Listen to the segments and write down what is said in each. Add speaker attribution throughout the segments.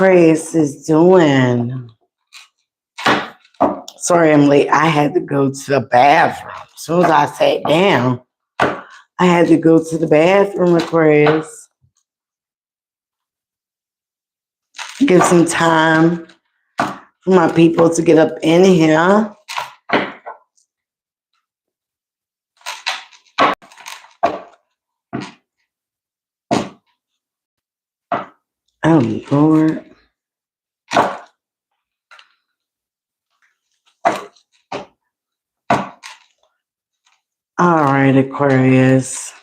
Speaker 1: Aquarius is doing? Sorry, I'm late. I had to go to the bathroom. As soon as I sat down, I had to go to the bathroom, Aquarius. Give some time for my people to get up in here. Oh, Lord. All right, Aquarius.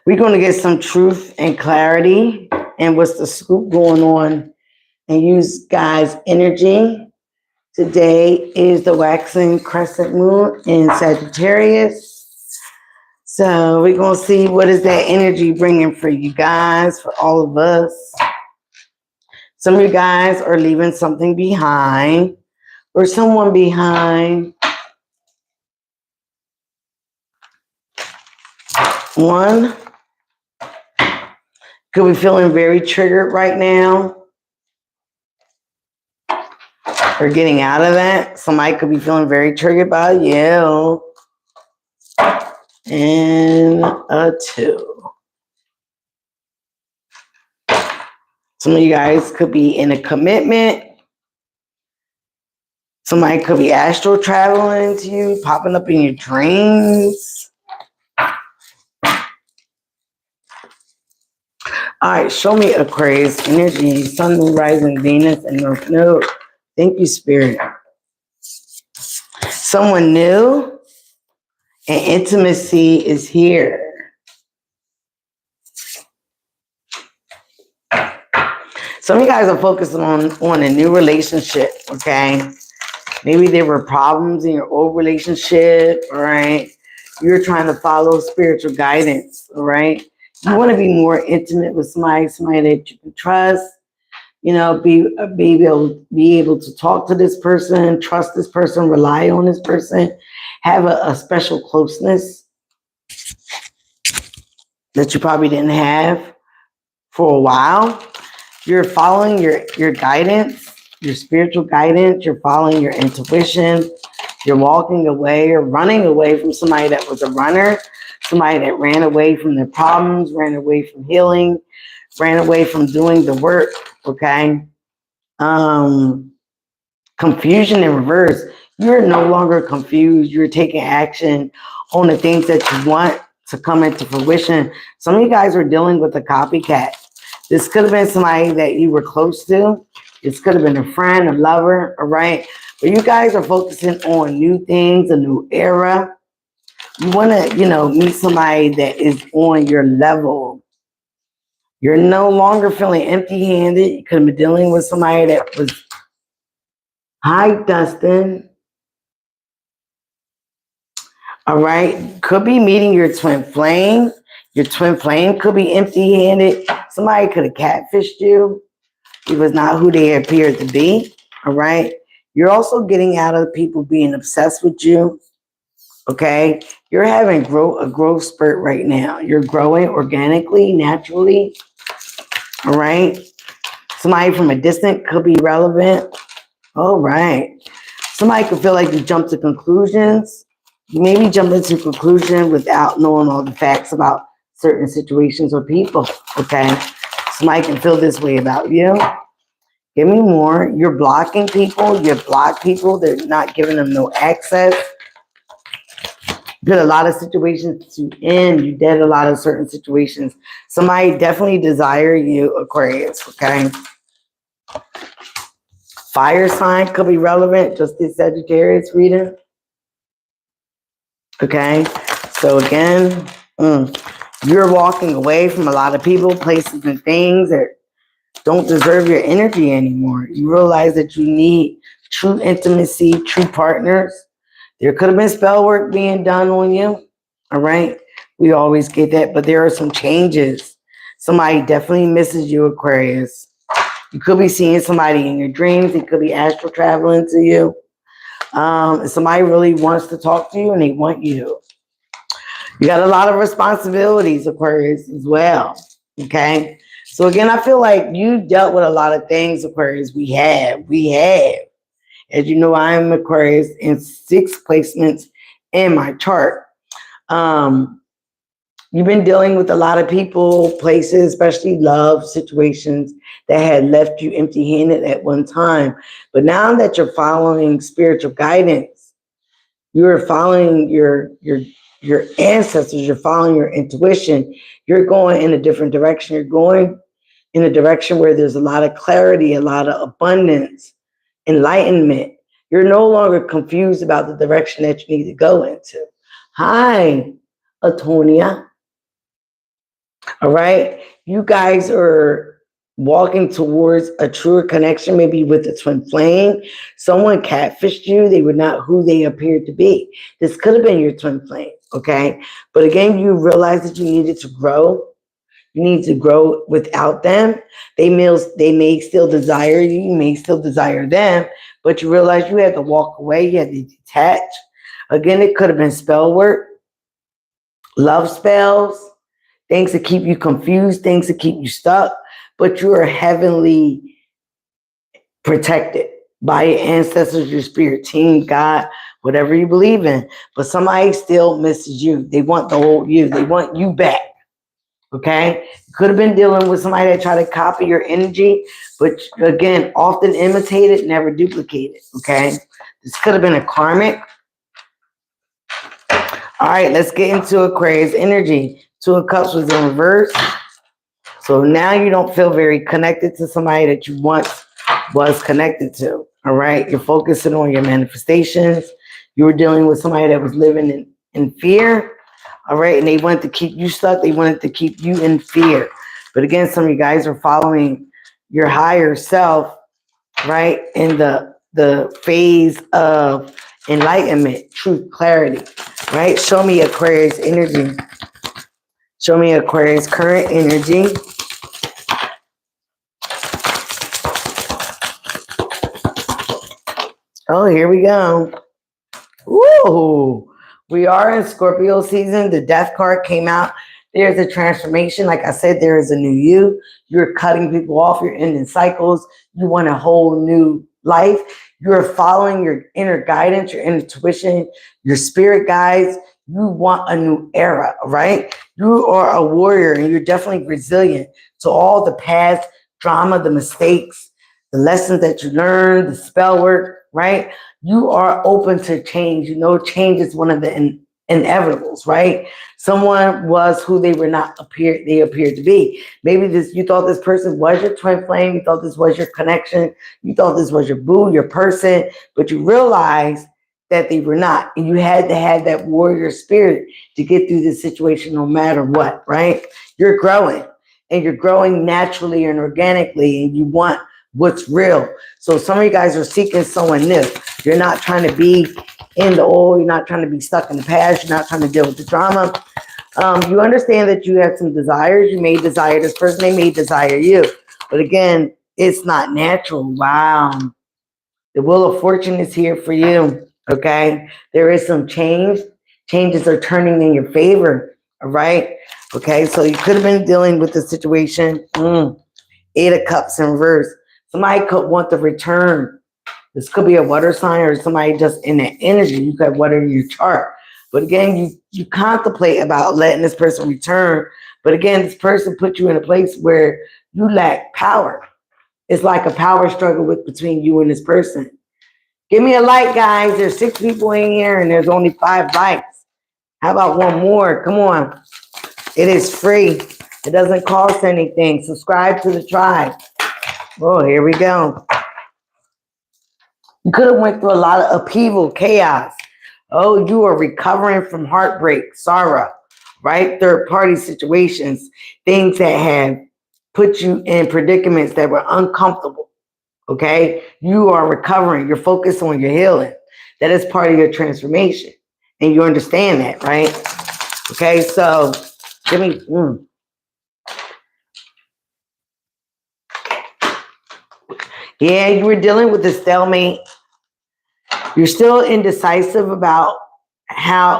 Speaker 1: We're going to get some truth and clarity and what's the scoop going on and use guys' energy. Today is the waxing crescent moon in Sagittarius. So we're going to see what is that energy bringing for you guys, for all of us. Some of you guys are leaving something behind or someone behind. One could be feeling very triggered right now. Or getting out of that. Somebody could be feeling very triggered by you. And a 2. Some of you guys could be in a commitment. Somebody could be astral traveling to you, popping up in your dreams. All right, show me Aquarius energy, Sun, Moon, Rising, Venus, and North Node. Thank you, Spirit. Someone new and intimacy is here. Some of you guys are focusing on a new relationship, okay? Maybe there were problems in your old relationship, all right? You're trying to follow spiritual guidance, all right? You want to be more intimate with somebody that you can trust, you know, be able to talk to this person, trust this person, rely on this person, have a special closeness that you probably didn't have for a while. You're following your guidance, your spiritual guidance. You're following your intuition. You're walking away or running away from somebody that was a runner, somebody that ran away from their problems, ran away from healing, ran away from doing the work, okay? Confusion in reverse. You're no longer confused. You're taking action on the things that you want to come into fruition. Some of you guys are dealing with a copycat. This could have been somebody that you were close to. This could have been a friend, a lover, all right? But you guys are focusing on new things, a new era. You want to, meet somebody that is on your level. You're no longer feeling empty-handed. You could have been dealing with somebody that was, hi, Dustin. All right. Could be meeting your twin flame. Your twin flame could be empty-handed. Somebody could have catfished you. It was not who they appeared to be. All right. You're also getting out of people being obsessed with you. Okay. You're having a growth spurt right now. You're growing organically, naturally. All right. Somebody from a distance could be relevant. All right. Somebody could feel like you jumped to conclusions. You maybe jump into conclusion without knowing all the facts about certain situations or people, okay? Somebody can feel this way about you. Give me more. You're blocking people. You block people. They're not giving them no access. You put a lot of situations to end. You did a lot of certain situations. Somebody definitely desire you, Aquarius, okay? Fire sign could be relevant. Just this Sagittarius reading. Okay, so again, you're walking away from a lot of people, places, and things that don't deserve your energy anymore. You realize that you need true intimacy, true partners. There could have been spell work being done on you, all right? We always get that, but there are some changes. Somebody definitely misses you, Aquarius. You could be seeing somebody in your dreams. It could be astral traveling to you. Somebody really wants to talk to you and they want you. You got a lot of responsibilities, Aquarius, as well. Okay. So again, I feel like you dealt with a lot of things, Aquarius. We have. As you know, I am Aquarius in 6 placements in my chart. Um, you've been dealing with a lot of people, places, especially love situations that had left you empty-handed at one time. But now that you're following spiritual guidance, you're following your ancestors, you're following your intuition, you're going in a different direction. You're going in a direction where there's a lot of clarity, a lot of abundance, enlightenment. You're no longer confused about the direction that you need to go into. Hi, Atonia. All right. You guys are walking towards a truer connection, maybe with the twin flame. Someone catfished you. They were not who they appeared to be. This could have been your twin flame. Okay. But again, you realized that you needed to grow. You need to grow without them. They may still desire you. You may still desire them, but you realize you had to walk away. You had to detach. Again, it could have been spell work, love spells, things that keep you confused, things that keep you stuck, but you are heavenly protected by your ancestors, your spirit team, God, whatever you believe in. But somebody still misses you. They want the old you. They want you back. Okay? You could have been dealing with somebody that tried to copy your energy, but again, often imitated, never duplicated. Okay? This could have been a karmic. All right, let's get into Aquarius energy. Two of Cups was in reverse. So now you don't feel very connected to somebody that you once was connected to. All right. You're focusing on your manifestations. You were dealing with somebody that was living in fear. All right. And they wanted to keep you stuck. They wanted to keep you in fear. But again, some of you guys are following your higher self, right? In the phase of enlightenment, truth, clarity, right? Show me Aquarius energy. Show me Aquarius current energy. Oh, here we go. Woo! We are in Scorpio season. The death card came out. There's a transformation. Like I said, there is a new you. You're cutting people off. You're ending cycles. You want a whole new life. You're following your inner guidance, your intuition, your spirit guides. You want a new era, right? You are a warrior and you're definitely resilient to all the past drama, the mistakes, the lessons that you learned, the spell work, right? You are open to change. You know, change is one of the inevitables, right? Someone was who they appeared to be. Maybe you thought this person was your twin flame. You thought this was your connection. You thought this was your boo, your person, but you realized that they were not. And you had to have that warrior spirit to get through this situation no matter what, right? You're growing and you're growing naturally and organically, and you want what's real. So some of you guys are seeking someone new. You're not trying to be in the old. You're not trying to be stuck in the past. You're not trying to deal with the drama. You understand that you have some desires. You may desire this person. They may desire you. But again, it's not natural. Wow. The wheel of fortune is here for you. Okay. There is some change. Changes are turning in your favor. All right. Okay. So you could have been dealing with the situation. 8 of Cups in reverse. Somebody could want the return. This could be a water sign or somebody just in that energy. You could have water in your chart. But again, you contemplate about letting this person return. But again, this person put you in a place where you lack power. It's like a power struggle between you and this person. Give me a like, guys. There's 6 people in here and there's only 5 likes. How about one more? Come on. It is free. It doesn't cost anything. Subscribe to the tribe. Oh, here we go. You could have went through a lot of upheaval, chaos. Oh, you are recovering from heartbreak, sorrow, right? Third party situations, things that have put you in predicaments that were uncomfortable. Okay. You are recovering. You're focused on your healing. That is part of your transformation. And you understand that, right? Okay. So give me, Yeah, you were dealing with the stalemate. You're still indecisive about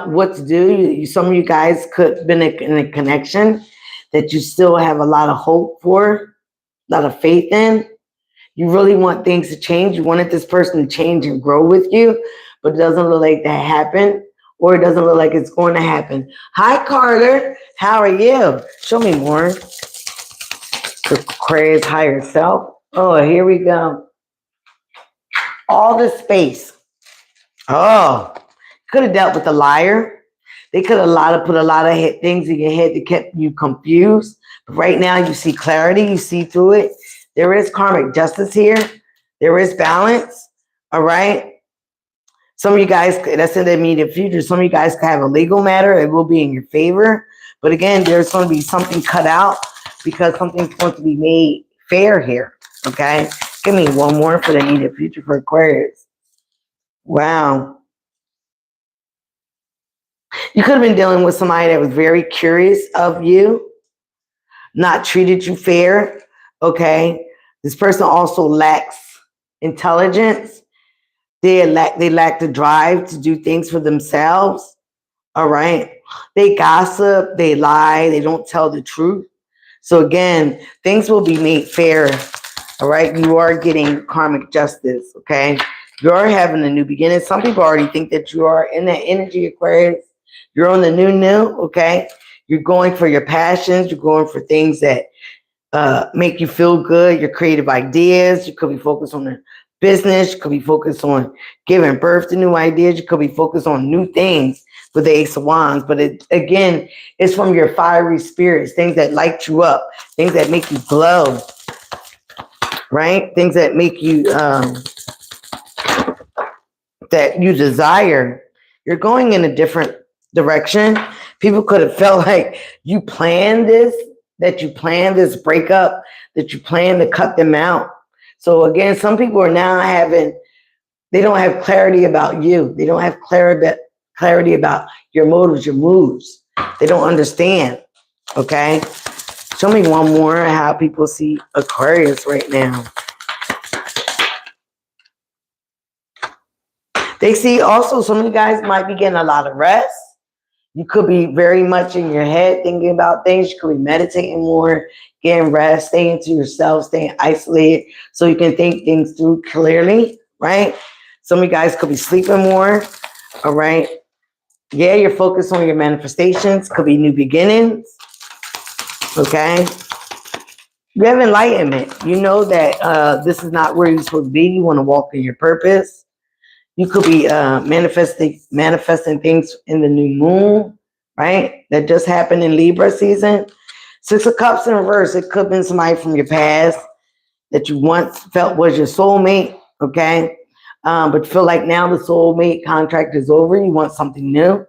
Speaker 1: what to do. Some of you guys could have been in a connection that you still have a lot of hope for, a lot of faith in. You really want things to change. You wanted this person to change and grow with you, but it doesn't look like that happened, or it doesn't look like it's going to happen. Hi, Carter. How are you? Show me more. Aquarius higher self. Oh, here we go. All the space. Oh, could have dealt with a liar. They could have put a lot of things in your head that kept you confused. But right now, you see clarity. You see through it. There is karmic justice here. There is balance. All right. Some of you guys, that's in the immediate future. Some of you guys could have a legal matter. It will be in your favor. But again, there's going to be something cut out because something's going to be made fair here. Okay. Give me one more for the immediate future for Aquarius. Wow. You could have been dealing with somebody that was very curious of you, not treated you fair. Okay. This person also lacks intelligence. They lack the drive to do things for themselves. All right. They gossip, they lie, they don't tell the truth. So again, things will be made fair. All right. You are getting karmic justice. Okay. You are having a new beginning. Some people already think that you are in that energy, Aquarius. You're on the new. Okay. You're going for your passions. You're going for things that make you feel good, your creative ideas. You could be focused on the business. You could be focused on giving birth to new ideas. You could be focused on new things with the Ace of Wands. But again, it's from your fiery spirits, things that light you up, things that make you glow, right? Things that make you, that you desire. You're going in a different direction. People could have felt like you planned this, that you planned this breakup, that you planned to cut them out. So again, some people are now they don't have clarity about you. They don't have clarity about your motives, your moves. They don't understand. Okay. Show me one more how people see Aquarius right now. They see also some of you guys might be getting a lot of rest. You could be very much in your head thinking about things. You could be meditating more, getting rest, staying to yourself, staying isolated so you can think things through clearly, right? Some of you guys could be sleeping more, all right? Yeah, you're focused on your manifestations. Could be new beginnings, okay? You have enlightenment. You know that this is not where you're supposed to be. You want to walk in your purpose. You could be manifesting things in the new moon, right? That just happened in Libra season. 6 of Cups in reverse. It could have been somebody from your past that you once felt was your soulmate, okay? But feel like now the soulmate contract is over. You want something new.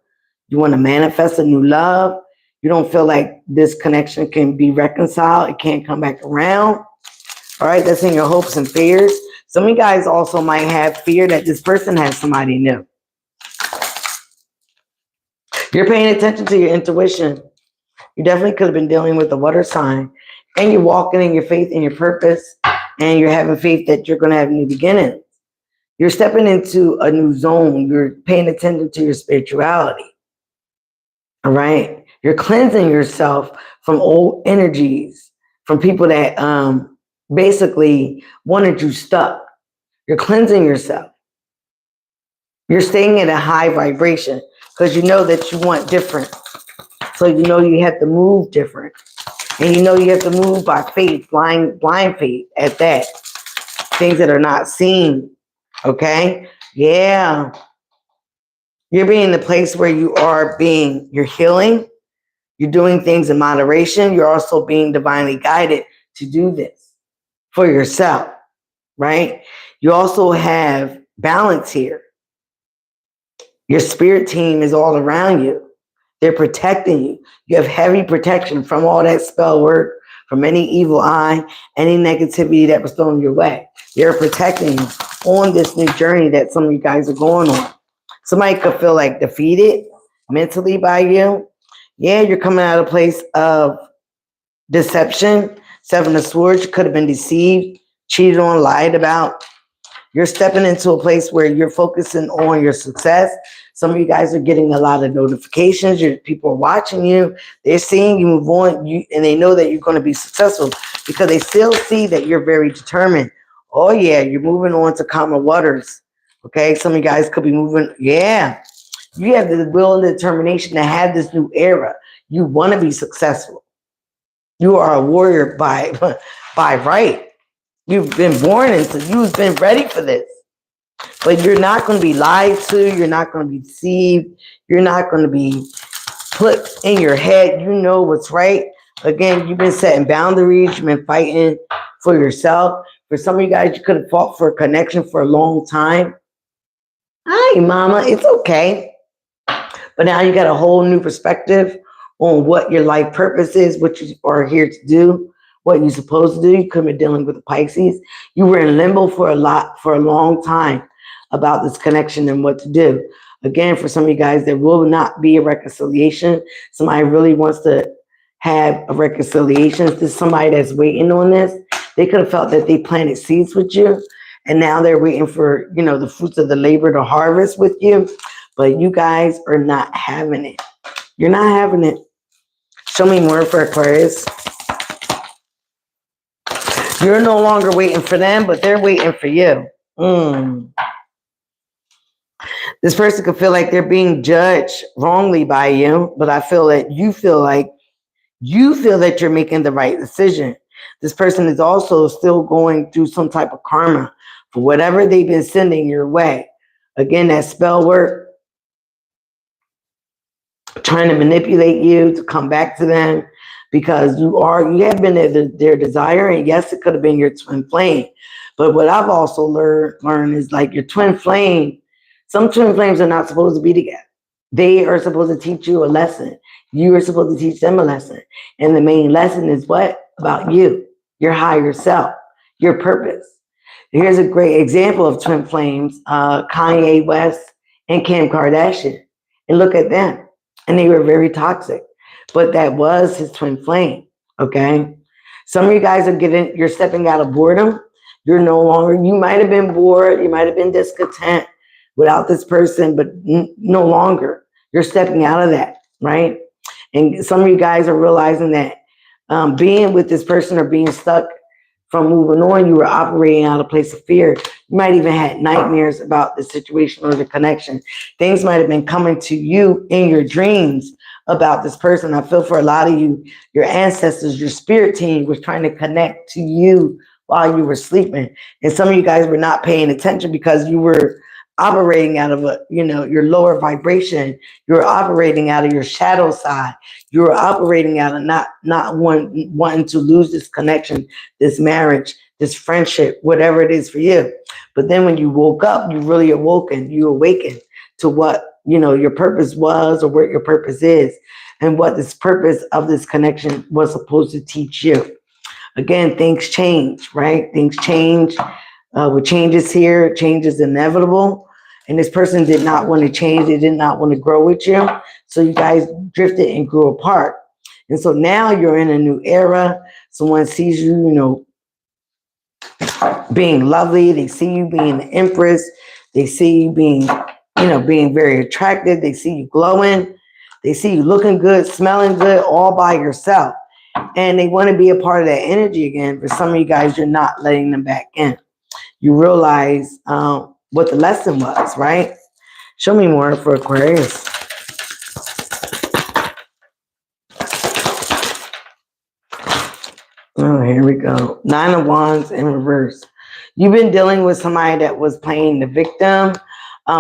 Speaker 1: You want to manifest a new love. You don't feel like this connection can be reconciled. It can't come back around. All right, that's in your hopes and fears. Some of you guys also might have fear that this person has somebody new. You're paying attention to your intuition. You definitely could have been dealing with the water sign. And you're walking in your faith and your purpose. And you're having faith that you're going to have new beginnings. You're stepping into a new zone. You're paying attention to your spirituality. All right? You're cleansing yourself from old energies, from people that basically wanted you stuck. You're cleansing yourself. You're staying at a high vibration because you know that you want different. So you know you have to move different. And you know you have to move by faith, blind faith at that. Things that are not seen. Okay? Yeah. You're being in the place where you're healing. You're doing things in moderation. You're also being divinely guided to do this for yourself. Right? You also have balance here. Your spirit team is all around you. They're protecting you. You have heavy protection from all that spell work, from any evil eye, any negativity that was thrown your way. They're protecting you on this new journey that some of you guys are going on. Somebody could feel like defeated mentally by you. Yeah, you're coming out of a place of deception. 7 of Swords, you could have been deceived, cheated on, lied about. You're stepping into a place where you're focusing on your success. Some of you guys are getting a lot of notifications. People are watching you. They're seeing you move on, and they know that you're going to be successful because they still see that you're very determined. Oh, yeah, you're moving on to calmer waters. Okay, some of you guys could be moving. Yeah, you have the will and determination to have this new era. You want to be successful. You are a warrior by right. You've been born into, you've been ready for this. But you're not going to be lied to. You're not going to be deceived. You're not going to be put in your head. You know what's right. Again, you've been setting boundaries. You've been fighting for yourself. For some of you guys, you could have fought for a connection for a long time. Hi, mama. It's okay. But now you got a whole new perspective on what your life purpose is, what you are here to do, what you're supposed to do. You could have been dealing with the Pisces. You were in limbo for a long time about this connection and what to do. Again, for some of you guys, there will not be a reconciliation. Somebody really wants to have a reconciliation. This is somebody that's waiting on this. They could have felt that they planted seeds with you, and now they're waiting for, the fruits of the labor to harvest with you. But you guys are not having it. You're not having it. Show me more for Aquarius. You're no longer waiting for them, but they're waiting for you. This person could feel like they're being judged wrongly by you, but I feel that you feel that you're making the right decision. This person is also still going through some type of karma for whatever they've been sending your way. Again, that spell work, trying to manipulate you to come back to them because you have been their desire. And yes, it could have been your twin flame. But what I've also learned is like your twin flame, some twin flames are not supposed to be together. They are supposed to teach you a lesson. You are supposed to teach them a lesson. And the main lesson is what? About you, your higher self, your purpose. Here's a great example of twin flames, Kanye West and Kim Kardashian. And look at them. And they were very toxic. But that was his twin flame, okay? Some of you guys you're stepping out of boredom. You might have been bored. You might have been discontent without this person, but no longer. You're stepping out of that, right? And some of you guys are realizing that being with this person or being stuck from moving on, you were operating out of a place of fear. You might even had nightmares about the situation or the connection. Things might have been coming to you in your dreams about this person. I feel for a lot of you, your ancestors, your spirit team was trying to connect to you while you were sleeping. And some of you guys were not paying attention because you were operating out of your lower vibration. You're operating out of your shadow side. You're operating out of not wanting to lose this connection, this marriage, this friendship, whatever it is for you. But then when you woke up, you really awoken. You awakened to what your purpose was, or what your purpose is, and what this purpose of this connection was supposed to teach you. Again, things change, right? Things change. With changes here, change is inevitable. And this person did not want to change. They did not want to grow with you. So you guys drifted and grew apart. And so now you're in a new era. Someone sees you, being lovely. They see you being the empress. They see you being very attractive. They see you glowing. They see you looking good, smelling good, all by yourself. And they want to be a part of that energy again. For some of you guys, you're not letting them back in. You realize what the lesson was, right? Show me more for Aquarius. Oh, here we go. 9 of Wands in reverse. You've been dealing with somebody that was playing the victim.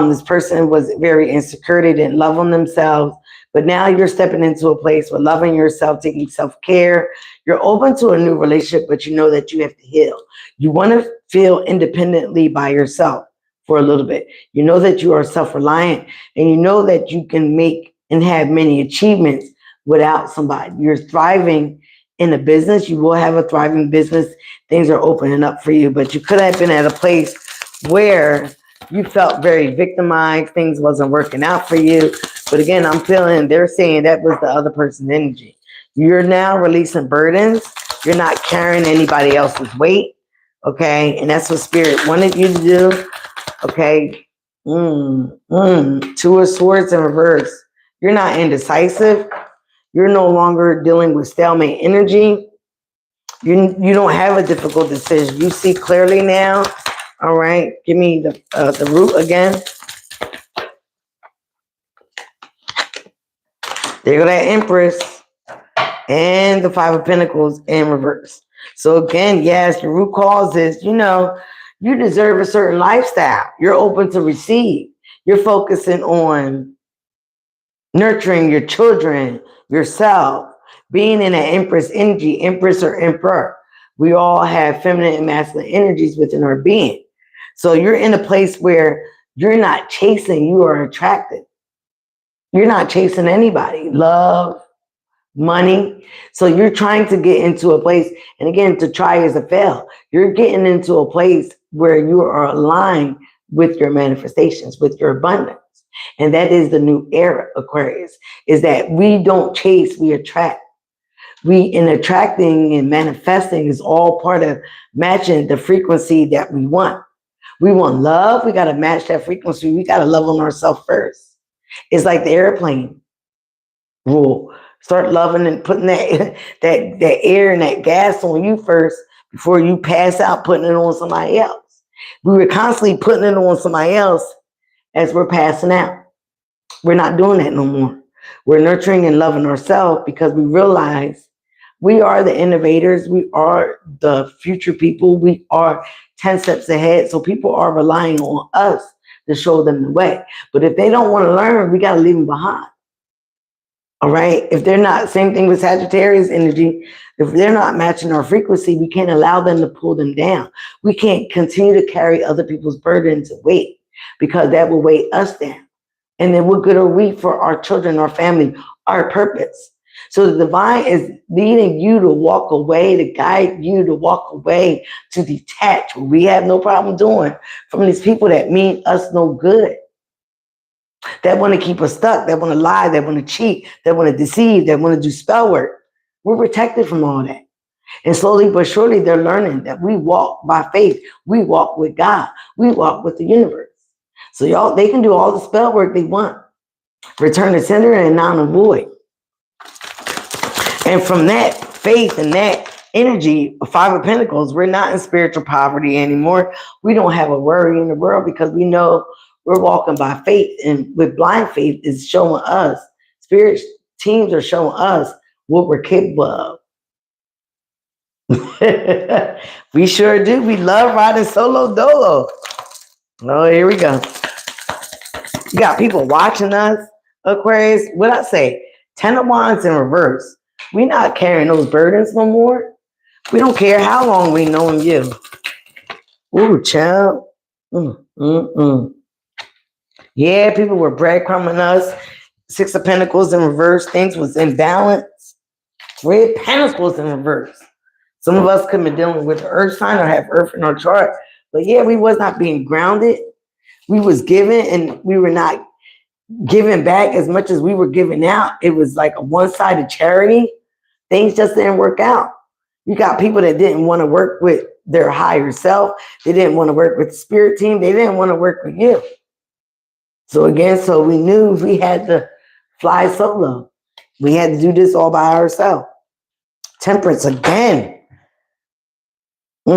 Speaker 1: This person was very insecure. They didn't love on themselves. But now you're stepping into a place with loving yourself, taking self-care. You're open to a new relationship, but you know that you have to heal. You want to feel independently by yourself for a little bit. You know that you are self-reliant, and you know that you can make and have many achievements without somebody. You're thriving in a business. You will have a thriving business. Things are opening up for you, but you could have been at a place where you felt very victimized. Things wasn't working out for you. But again, they're saying that was the other person's energy. You're now releasing burdens. You're not carrying anybody else's weight. Okay. And that's what Spirit wanted you to do. Okay. Two of Swords in reverse. You're not indecisive. You're no longer dealing with stalemate energy. You don't have a difficult decision. You see clearly now. All right. Give me the root again. There go that Empress and the Five of Pentacles in reverse. So again, yes, the root cause is, you deserve a certain lifestyle. You're open to receive. You're focusing on nurturing your children, yourself, being in an Empress energy, Empress or Emperor. We all have feminine and masculine energies within our being. So you're in a place where you're not chasing, you are attracted. You're not chasing anybody. Love, money. So you're trying to get into a place, and again, to try is a fail. You're getting into a place where you are aligned with your manifestations, with your abundance. And that is the new era, Aquarius, is that we don't chase, we attract. We, in attracting and manifesting, is all part of matching the frequency that we want. We want love, we got to match that frequency. We got to love on ourselves first. It's like the airplane rule. Start loving and putting that air and that gas on you first before you pass out putting it on somebody else. We were constantly putting it on somebody else as we're passing out. We're not doing that no more. We're nurturing and loving ourselves because we realize we are the innovators. We are the future people. We are 10 steps ahead. So people are relying on us to show them the way. But if they don't want to learn, we got to leave them behind. All right. If they're not, same thing with Sagittarius energy. If they're not matching our frequency, we can't allow them to pull them down. We can't continue to carry other people's burdens and weight because that will weigh us down. And then what good are we for our children, our family, our purpose? So the divine is leading you to walk away, to guide you to walk away, to detach. We have no problem doing from these people that mean us no good. That want to keep us stuck, that want to lie, that want to cheat, that want to deceive, that want to do spell work. We're protected from all that. And slowly but surely, they're learning that we walk by faith. We walk with God. We walk with the universe. So y'all, they can do all the spell work they want. Return to sender and non-avoid. And from that faith and that energy of Five of Pentacles, we're not in spiritual poverty anymore. We don't have a worry in the world because we know we're walking by faith, and with blind faith is showing us, spirit teams are showing us what we're capable of. We sure do. We love riding solo dolo. Oh, here we go. You got people watching us, Aquarius. What I say? 10 of Wands in reverse. We're not carrying those burdens no more. We don't care how long we known you. Ooh, child. Yeah, people were breadcrumbing us. Six of Pentacles in reverse. Things was in balance. Three of Pentacles in reverse. Some of us could have been dealing with the earth sign or have earth in our chart. But yeah, we was not being grounded. We was giving and we were not giving back as much as we were giving out. It was like a one-sided charity. Things just didn't work out. You got people that didn't want to work with their higher self. They didn't want to work with the spirit team. They didn't want to work with you. So again, so we knew we had to fly solo. We had to do this all by ourselves. Temperance again. We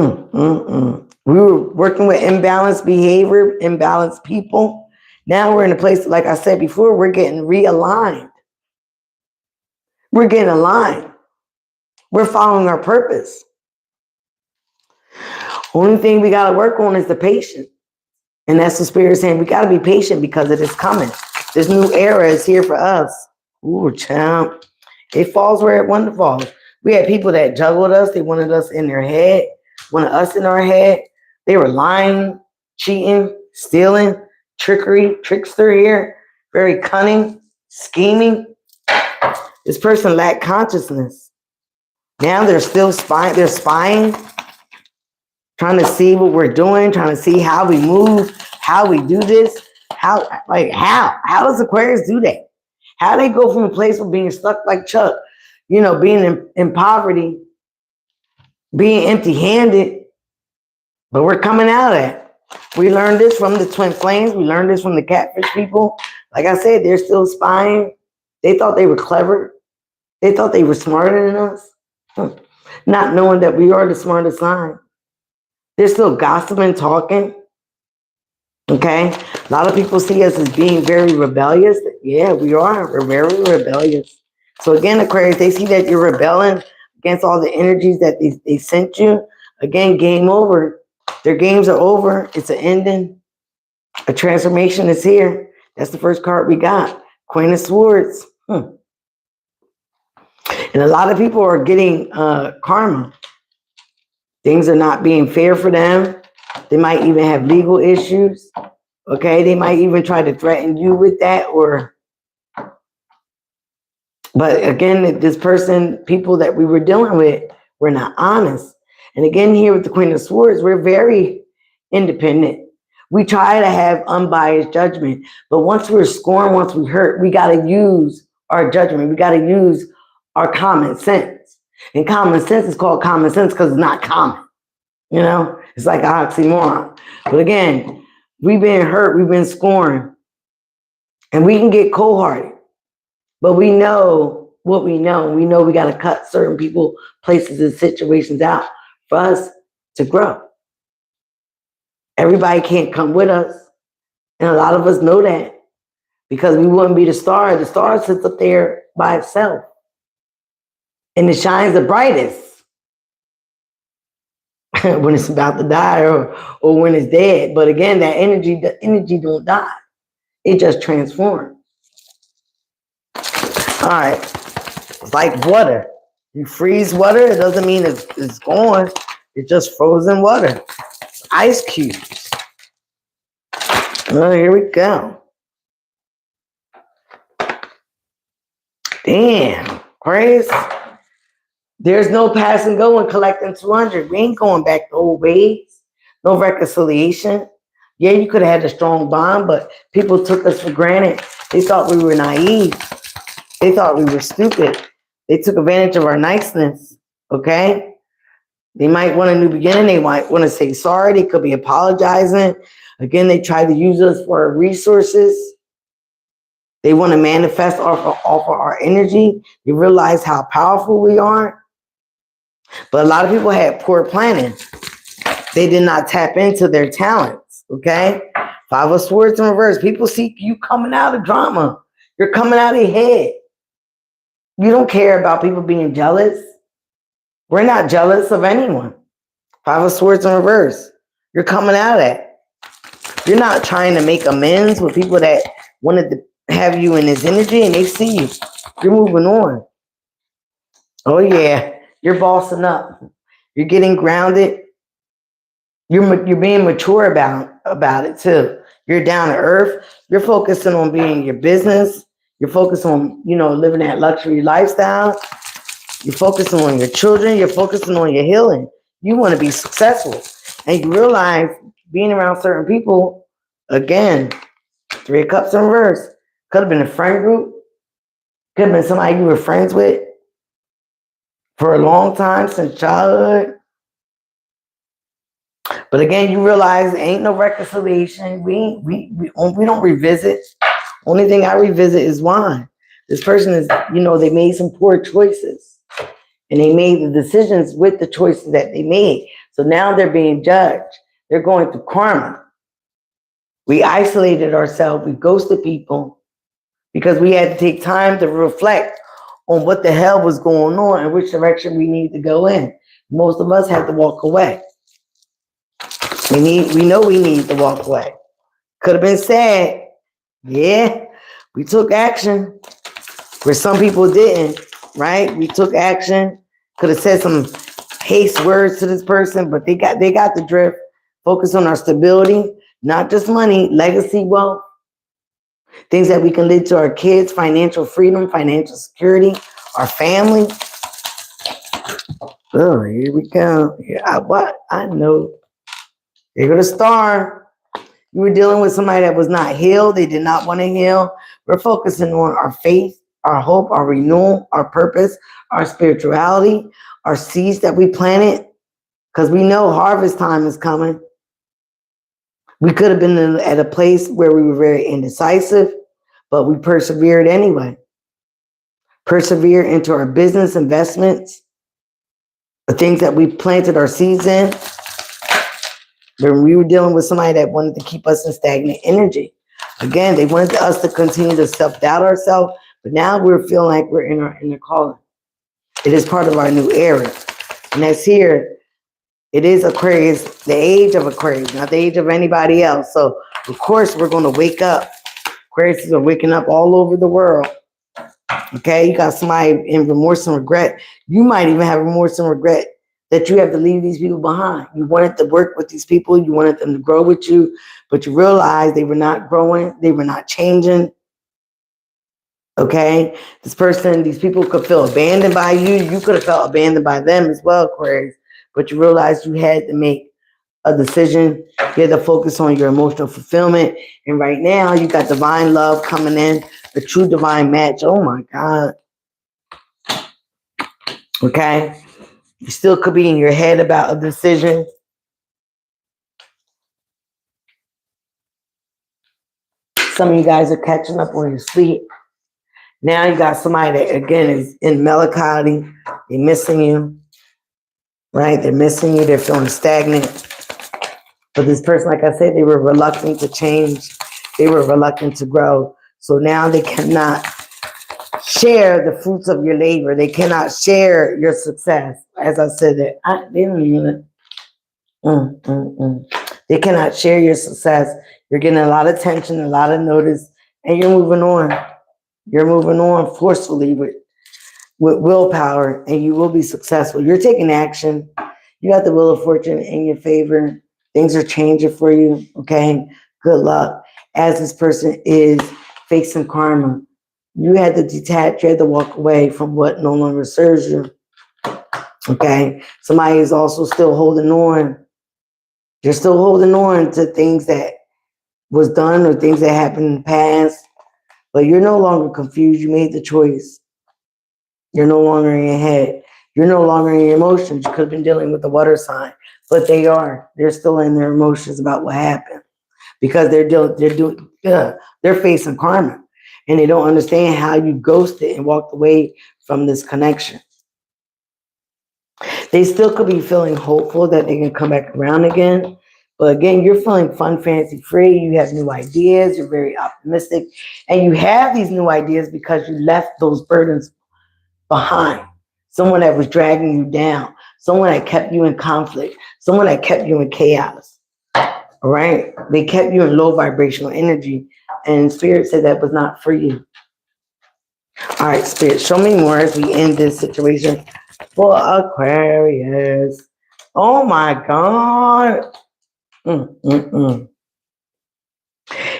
Speaker 1: were working with imbalanced behavior, imbalanced people. Now we're in a place, like I said before, we're getting realigned. We're getting aligned. We're following our purpose. Only thing we got to work on is the patience. And that's the spirit saying we got to be patient because it is coming. This new era is here for us. Ooh, child. It falls where it wanted to fall. We had people that juggled us. They wanted us in their head, wanted us in our head. They were lying, cheating, stealing, trickery, trickster here, very cunning, scheming. This person lacked consciousness. Now they're still spying. They're spying, trying to see what we're doing, trying to see how we move, how we do this. How does Aquarius do that? How they go from a place of being stuck like Chuck, being in poverty, being empty-handed, but we're coming out of that. We learned this from the twin flames. We learned this from the catfish people. Like I said, they're still spying. They thought they were clever. They thought they were smarter than us. Not knowing that we are the smartest sign. They're still gossiping, talking. Okay? A lot of people see us as being very rebellious. Yeah, we are. We're very rebellious. So again, Aquarius, they see that you're rebelling against all the energies that they sent you. Again, game over. Their games are over. It's an ending. A transformation is here. That's the first card we got. Queen of Swords. And a lot of people are getting karma. Things are not being fair for them. They might even have legal issues. Okay, they might even try to threaten you with that, but again, this person, people that we were dealing with, were not honest. And again, here with the Queen of Swords, we're very independent. We try to have unbiased judgment, but once we're scorned, once we hurt, we got to use our judgment. We got to use our common sense. And common sense is called common sense because it's not common. You know, it's like an oxymoron. But again, we've been hurt, we've been scorned, and we can get cold-hearted. But we know what we know. We know we got to cut certain people, places, and situations out for us to grow. Everybody can't come with us. And a lot of us know that because we wouldn't be the star. The star sits up there by itself. And it shines the brightest when it's about to die or when it's dead. But again, that energy, the energy don't die. It just transforms. All right. It's like water. You freeze water, it doesn't mean it's gone. It's just frozen water. Ice cubes. Oh, here we go. Damn, Aquarius. There's no pass and go when collecting 200. We ain't going back to old ways. No reconciliation. Yeah, you could have had a strong bond, but people took us for granted. They thought we were naive. They thought we were stupid. They took advantage of our niceness, okay? They might want a new beginning. They might want to say sorry. They could be apologizing. Again, they try to use us for our resources. They want to manifest off of our energy. They realize how powerful we are. But a lot of people had poor planning. They did not tap into their talents, okay? Five of Swords in reverse. People see you coming out of drama. You're coming out of your head. You don't care about people being jealous. We're not jealous of anyone. Five of Swords in reverse. You're coming out of that. You're not trying to make amends with people that wanted to have you in this energy and they see you. You're moving on. Oh yeah, you're bossing up. You're getting grounded. You're being mature about it too. You're down to earth. You're focusing on being your business. You're focused on, living that luxury lifestyle. You're focusing on your children. You're focusing on your healing. You want to be successful. And you realize being around certain people, again, 3 of Cups in reverse. Could have been a friend group. Could have been somebody you were friends with for a long time, since childhood. But again, you realize there ain't no reconciliation. We don't revisit. Only thing I revisit is why. This person is, they made some poor choices. And they made the decisions with the choices that they made. So now they're being judged. They're going through karma. We isolated ourselves. We ghosted people because we had to take time to reflect on what the hell was going on and which direction we need to go in. Most of us had to walk away. We know we need to walk away. Could have been sad. Yeah, we took action where some people didn't, right? We took action. Could have said some haste words to this person, but they got the drift. Focus on our stability, not just money, legacy, wealth, things that we can leave to our kids, financial freedom, financial security, our family. Oh, here we go. I know. Here go the star. You were dealing with somebody that was not healed. They did not want to heal. We're focusing on our faith, our hope, our renewal, our purpose, our spirituality, our seeds that we planted, because we know harvest time is coming. We could have been at a place where we were very indecisive, but we persevered anyway. Persevere into our business investments, the things that we planted our seeds in. When we were dealing with somebody that wanted to keep us in stagnant energy. Again, they wanted us to continue to self-doubt ourselves, but now we're feeling like we're in our inner calling. It is part of our new era. And that's here. It is Aquarius, the age of Aquarius, not the age of anybody else. So, of course, we're going to wake up. Aquarius are waking up all over the world. Okay, you got somebody in remorse and regret. You might even have remorse and regret that you have to leave these people behind. You wanted to work with these people. You wanted them to grow with you, but you realized they were not growing. They were not changing. Okay, these people could feel abandoned by you. You could have felt abandoned by them as well, Aquarius. But you realized you had to make a decision. You had to focus on your emotional fulfillment. And right now, you got divine love coming in, a true divine match. Oh my God. Okay. You still could be in your head about a decision. Some of you guys are catching up on your sleep. Now you got somebody that, again, is in melancholy. They're missing you, right? They're missing you. They're feeling stagnant. But this person, like I said, they were reluctant to change. They were reluctant to grow. So now they cannot share the fruits of your labor. They cannot share your success. As I said, they don't even. They cannot share your success. You're getting a lot of attention, a lot of notice, and you're moving on. You're moving on forcefully with willpower, and you will be successful. You're taking action. You got the wheel of fortune in your favor. Things are changing for you, okay? Good luck. As this person is facing karma, you had to detach, you had to walk away from what no longer serves you, okay? Somebody is also still holding on. You're still holding on to things that was done or things that happened in the past, but you're no longer confused. You made the choice. You're no longer in your head. You're no longer in your emotions. You could have been dealing with the water sign, but they are. They're still in their emotions about what happened because they're facing karma, and they don't understand how you ghosted and walked away from this connection. They still could be feeling hopeful that they can come back around again. But again, you're feeling fun, fancy free. You have new ideas. You're very optimistic. And you have these new ideas because you left those burdens behind. Someone that was dragging you down. Someone that kept you in conflict. Someone that kept you in chaos. All right? They kept you in low vibrational energy. And Spirit said that was not for you. All right, Spirit, show me more as we end this situation for Aquarius. Oh my God.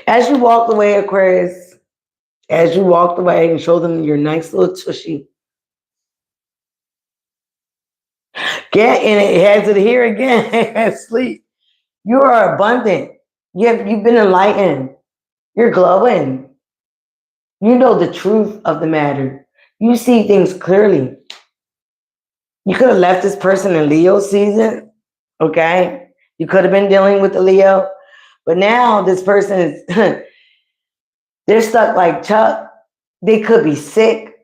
Speaker 1: As you walked away, Aquarius, as you walked away and showed them your nice little tushy, get in it, has it here again, sleep. You are abundant. You've been enlightened. You're glowing. You know the truth of the matter. You see things clearly. You could have left this person in Leo season, okay? You could have been dealing with the Leo, but now this person is, they're stuck like Chuck. They could be sick.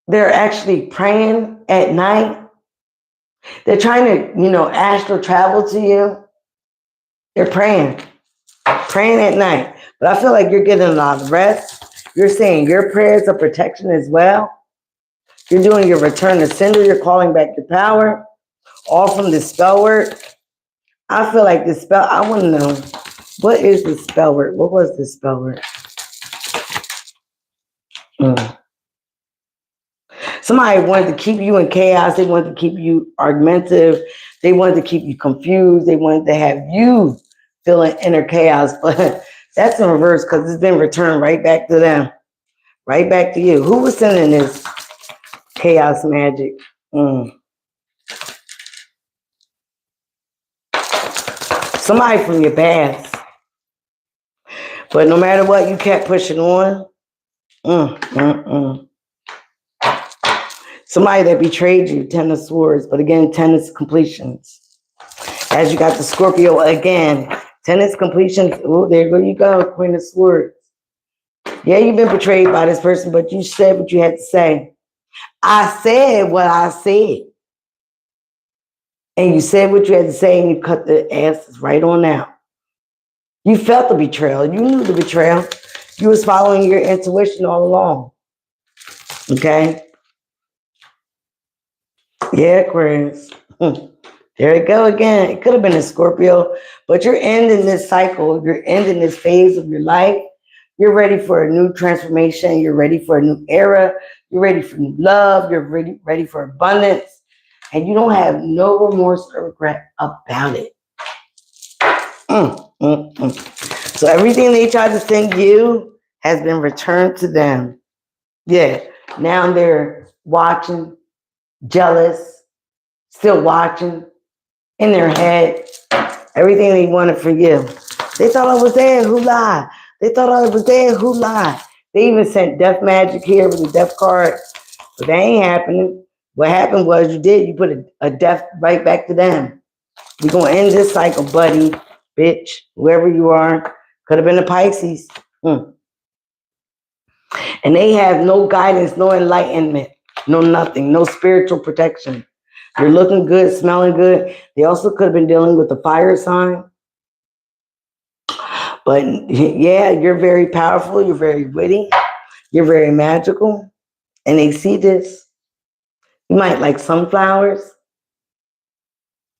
Speaker 1: They're actually praying at night. They're trying to, astral travel to you. They're praying at night. But I feel like you're getting a lot of rest. You're saying your prayers of protection as well. You're doing your return to sender. You're calling back your power. All from the spell word. I feel like the spell, I want to know, what is the spell word? What was the spell word? Somebody wanted to keep you in chaos. They wanted to keep you argumentative. They wanted to keep you confused. They wanted to have you feeling inner chaos. But that's in reverse because it's been returned right back to them. Right back to you. Who was sending this chaos magic? Somebody from your past. But no matter what, you kept pushing on. Somebody that betrayed you, 10 of Swords. But again, 10 is completions. As you got the Scorpio again, Tennis completion. Oh, there you go, Queen of Swords. Yeah, you've been betrayed by this person, but you said what you had to say. I said what I said. And you said what you had to say, and you cut the asses right on out. You felt the betrayal. You knew the betrayal. You was following your intuition all along. Okay? Yeah, Aquarius. There you go again. It could have been a Scorpio, but you're ending this cycle. You're ending this phase of your life. You're ready for a new transformation. You're ready for a new era. You're ready for new love. You're ready for abundance. And you don't have no remorse or regret about it. So everything they tried to send you has been returned to them. Yeah. Now they're watching, jealous, still watching, in their head, everything they wanted for you. They thought I was there, who lied? They thought I was there, who lied? They even sent death magic here with a death card, but that ain't happening. What happened was you put a death right back to them. You're going to end this cycle, buddy, bitch, whoever you are. Could have been a Pisces. And they have no guidance, no enlightenment, no nothing, no spiritual protection. You're looking good, smelling good. They also could have been dealing with the fire sign. But yeah, you're very powerful. You're very witty. You're very magical. And they see this. You might like sunflowers.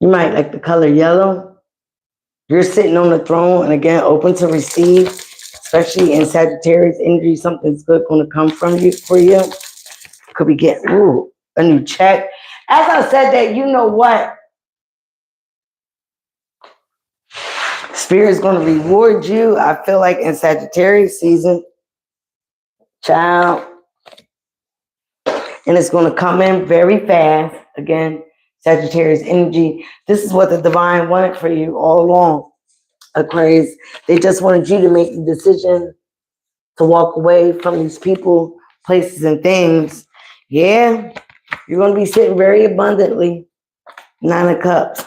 Speaker 1: You might like the color yellow. You're sitting on the throne and again, open to receive, especially in Sagittarius energy. Something's good going to come from you for you. Could be getting a new check. As I said that, you know what? Spirit's going to reward you. I feel like in Sagittarius season, child, and it's going to come in very fast. Again, Sagittarius energy. This is what the divine wanted for you all along, Aquarius. They just wanted you to make the decision to walk away from these people, places, and things. Yeah, you're going to be sitting very abundantly. 9 of Cups.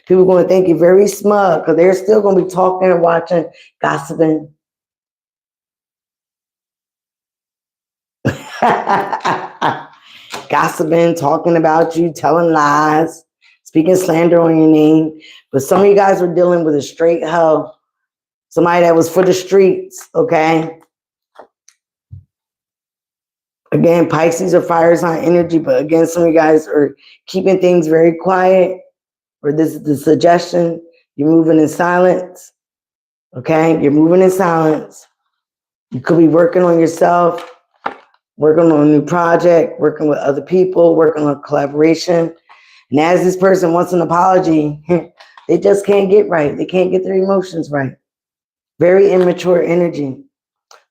Speaker 1: People are going to think you're very smug because they're still going to be talking and watching, gossiping. Gossiping, talking about you, telling lies, speaking slander on your name. But some of you guys were dealing with a straight hoe. Somebody that was for the streets, okay? Again, Pisces or fire sign energy, but again, some of you guys are keeping things very quiet. Or this is the suggestion, you're moving in silence, okay? You're moving in silence. You could be working on yourself, working on a new project, working with other people, working on collaboration. And as this person wants an apology, they just can't get right. They can't get their emotions right. Very immature energy.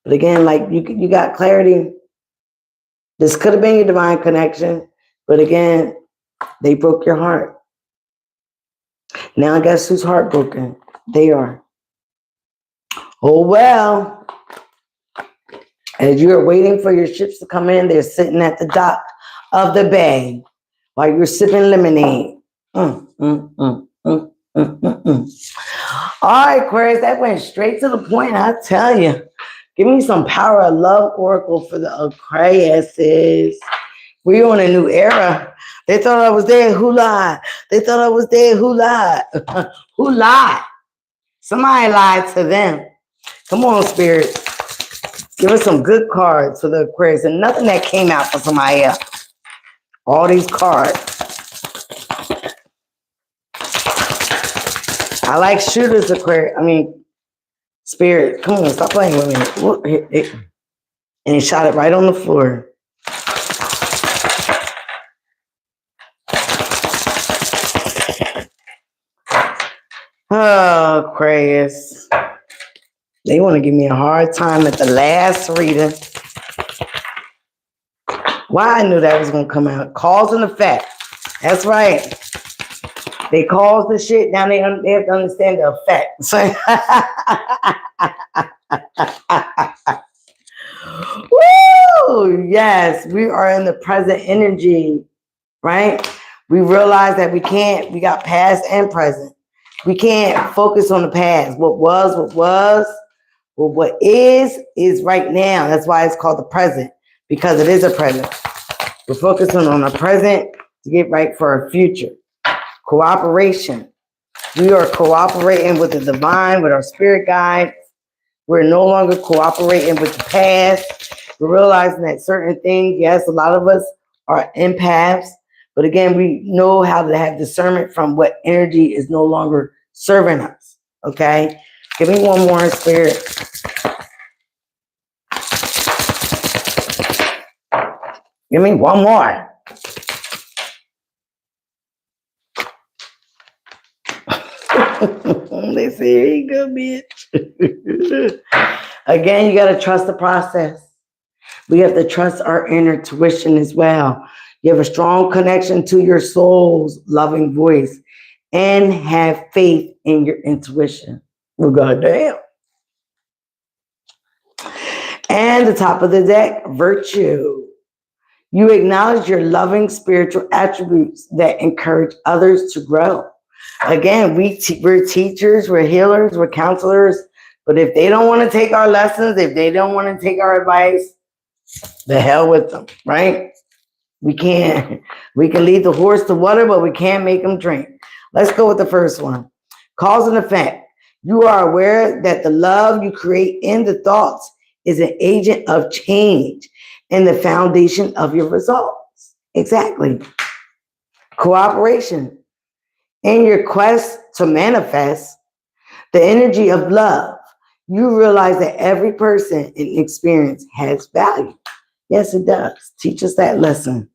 Speaker 1: But again, like you got clarity. This could have been your divine connection, but again, they broke your heart. Now guess who's heartbroken? They are. Oh, well. As you're waiting for your ships to come in, they're sitting at the dock of the bay while you're sipping lemonade. All right, Aquarius, that went straight to the point, I tell you. Give me some power of love oracle for the Aquariuses. We're on a new era. They thought I was there. Who lied? They thought I was there. Who lied? Who lied? Somebody lied to them. Come on, Spirit. Give us some good cards for the Aquarius. And nothing that came out for somebody else. All these cards. I like shooters, Aquarius. I mean, Spirit. Come on, stop playing with me. And he shot it right on the floor. Oh, Aquarius. They want to give me a hard time at the last reading. Why I knew that was going to come out. Cause and effect. That's right. They cause the shit. Now they have to understand the effect. Woo! Yes, we are in the present energy, right? We realize that we got past and present. We can't focus on the past. What is right now. That's why it's called the present, because it is a present. We're focusing on the present to get right for our future. Cooperation. We are cooperating with the divine, with our spirit guide. We're no longer cooperating with the past. We're realizing that certain things, yes, a lot of us are empaths, but again, we know how to have discernment from what energy is no longer serving us. Okay? Give me one more, spirit. Give me one more. They say, here you go, bitch. Again, you got to trust the process. We have to trust our inner intuition as well. You have a strong connection to your soul's loving voice and have faith in your intuition. Well, goddamn. And the top of the deck, virtue. You acknowledge your loving spiritual attributes that encourage others to grow. Again, we're teachers, we're healers, we're counselors, but if they don't want to take our lessons, if they don't want to take our advice, the hell with them, right? We can lead the horse to water, but we can't make them drink. Let's go with the first one. Cause and effect. You are aware that the love you create in the thoughts is an agent of change and the foundation of your results. Exactly. Cooperation. In your quest to manifest the energy of love, you realize that every person and experience has value. Yes, it does. Teach us that lesson.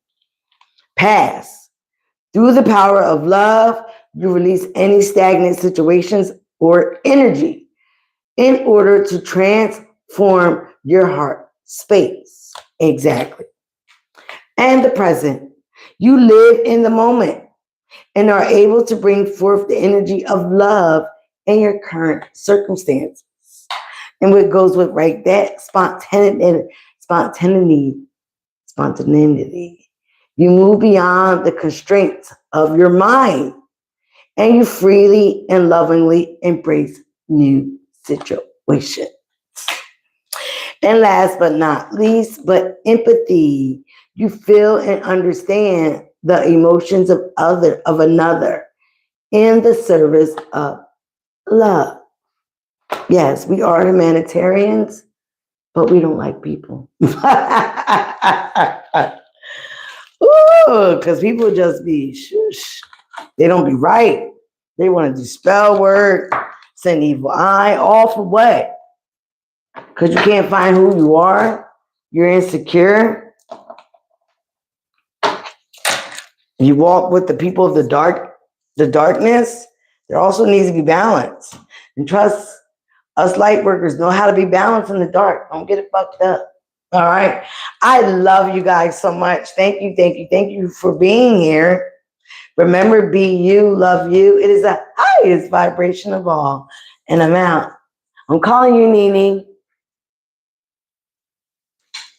Speaker 1: Pass. Through the power of love, you release any stagnant situations or energy in order to transform your heart space. Exactly. And the present. You live in the moment and are able to bring forth the energy of love in your current circumstances. And what goes with right that spontaneity. You move beyond the constraints of your mind and you freely and lovingly embrace new situations. And last but not least, but empathy. You feel and understand the emotions of another in the service of love. Yes, we are humanitarians, but we don't like people. Ooh, because people just be shush. They don't be right. They want to do spell work, send evil eye, all for what? Because you can't find who you are. You're insecure. You walk with the people of the darkness. There also needs to be balance. And trust us light workers know how to be balanced in the dark. Don't get it fucked up. All right. I love you guys so much. Thank you for being here. Remember, be you, love you. It is the highest vibration of all. And I'm out. I'm calling you, Nene.